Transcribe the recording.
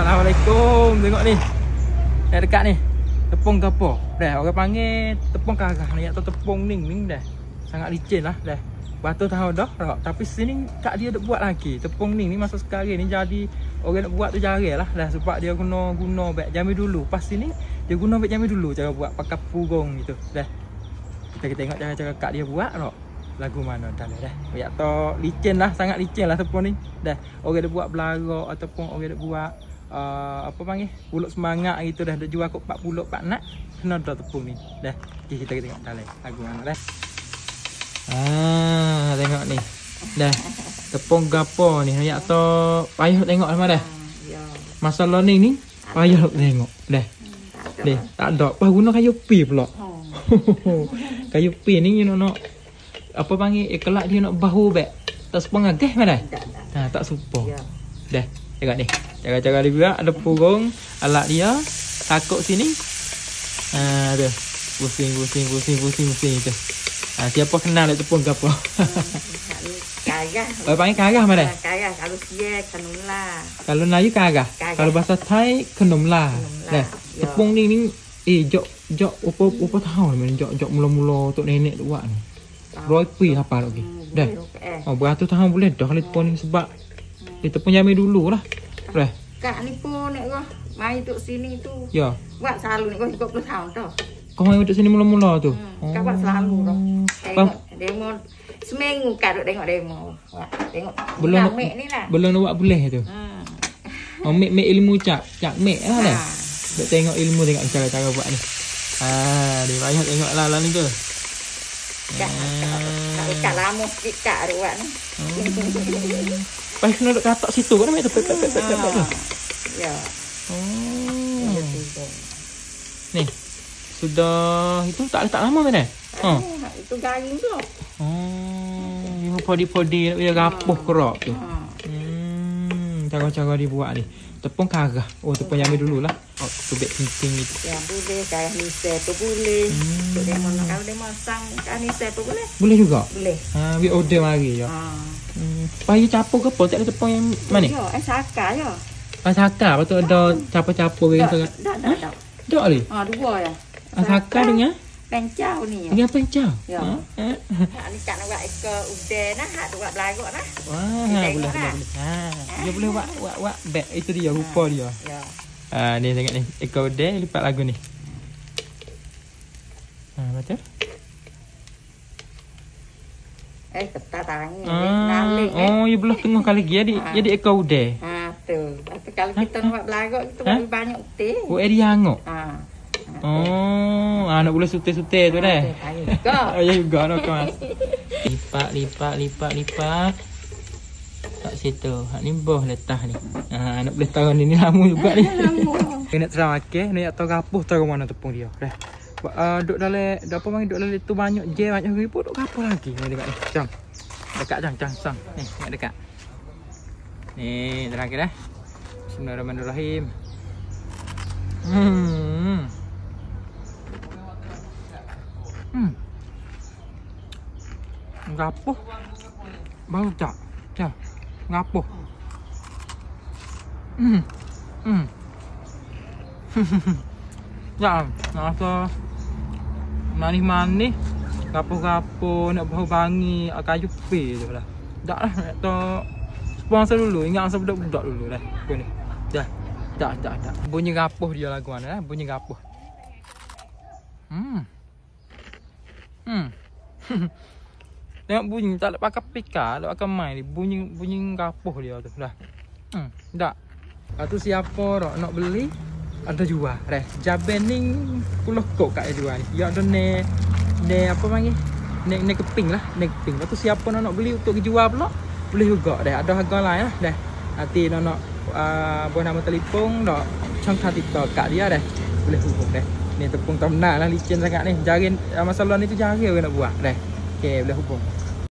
Assalamualaikum. Tengok ni. Dekat ni. Tepung gapo? Dah orang panggil tepung karah ni atau tepung ning dah. Sangat licin lah dah. Batu tahu dah. Tapi sini kak dia dak buat lagi. Tepung ning ni masa sekarang ni jadi orang nak buat tu jarang lah dah sebab dia guna beg jambi dulu. Pas sini dia guna beg jambi dulu cara buat pakai purung gitu. Dah. Kita tengok cara-cara kak dia buat tak. Lagu mana dalam dah. Ya to licin lah, sangat licin lah tepung ni. Dah. Orang dia buat belara ataupun orang dia buat apa panggil pulut semangat gitu dah jual kok 40 pak nak kena dah tepung ni dah. Okay, kita tengok dalam lagu mana dah. Tengok ni dah tepung gapo ni ya to payah tengok sama dah. Masalah ni payah tengok dah. Deh tak ada apa guna kayu pi pula. Kayu pi ni nak apa panggil kelak dia nak bahu bek tak sepang agak mana dah. Tak supo dah. Tengok ni cara-cara dia buat ada purung alat dia takut sini tu pusing tu. Siapa kenal nak tepung gapo? Karah. Apa panggil karah mana? Karah kalau sia kenumla. Kalau Melayu karah. Kalau bahasa Thai kenumla. Dah. Tepung ni jok apa tahu ni jok mula-mula tok nenek tu buat ni. Roy pi apa lagi? Dah. Beratus tahun boleh dah kalau tepung ni sebab kita punya jambi dulu lah. Dah. Kak ni pun nek kau mai duduk sini tu. Ya. Buat selalu nek kau 30 tahun tu. Kau mai duduk sini mula-mula tu. Kau buat selalu tu. Tengok demo seminggu kak duk tengok demo. Tengok belum ni lah. Belum nak buat boleh tu. Mek ilmu cak mek lah dah. Duk tengok ilmu tengok cara-cara buat ni. Dia banyak tengok lah ni tu. Kak lama sikit kak ada buat ni. Baik kena duduk katak situ kan mek tu. Ya. Ni. Sudah itu tak lama mana? Itu garing tu. Yang podi-podi nak dia rapuh kerak tu. Cara-cara dibuat ni. Tepung karah. Tepung jambi dululah. Tubik penting itu. Ya, boleh kayak nise tu boleh. Demo kalau demo sang kan nise tu boleh. Boleh juga. Boleh. We order mari ya. Payah capur ke apa? Tak ada tepung yang mana? Ya, saka ya. Saka, betul ada capur-capur yang sangat. Tak. Tak ni? Dua ya. Saka dengan pencau ni. Dengan pencau. Ya. Ni kan nak buat ke udah nah, hak buat belagak nah. Wah, boleh. Dia boleh buat beg itu dia rupa dia. Ya. Ni tengok ni. Ekor udah lipat lagu ni. Betul? Ketat tangan. Ya belah tengah kali lagi jadi ekor udah. Tu. Tapi kalau kita nak buat belagak kita buat banyak utih. Dia hangok. Nak boleh sute-sute tu dah. Ya juga nak mas. Lipat. Tak situ. Hak ni boh letah ni. Nak boleh tahu ni lama juga ni. Kena terang okey, ni atau rapuh tahu mana tepung dia. Dah. Duk dalam apa panggil duk dalam tu banyak ribu duk rapuh lagi. Ni dekat ni. Jang. Dekat jang sang. Ni tengok dekat. Ni terang okey dah. Bismillahirrahmanirrahim. Rapuh. Baru tak. Rapuh. Ya, rasa manis-manis. Rapuh-rapuh nak bau bangi kayu pi tu lah. Tak lah nak tu sponsor dulu. Ingat masa budak-budak dulu dah. Ni. Dah. Tak. Bunyi rapuh dia lagu mana dah. Bunyi rapuh. Tengok bunyi tak nak pakai pika, tak pakai main ni. Bunyi rapuh dia tu dah. Tak. Lepas tu siapa nak beli ada jual dah. Jaben ni 10 kok kat jual ni. Ya ada ne apa panggil? Ne keping lah, ne keping. Lepas tu siapa nak beli untuk dijual pula boleh juga dah. Ada harga lain lah dah. Nanti nak buat nama telefon dak cangkah TikTok kat dia dah. Boleh hubung dah. Ni tepung tak benar lah licin sangat ni. Jaring masalah ni tu jaring nak buat dah. Okey, boleh hubung.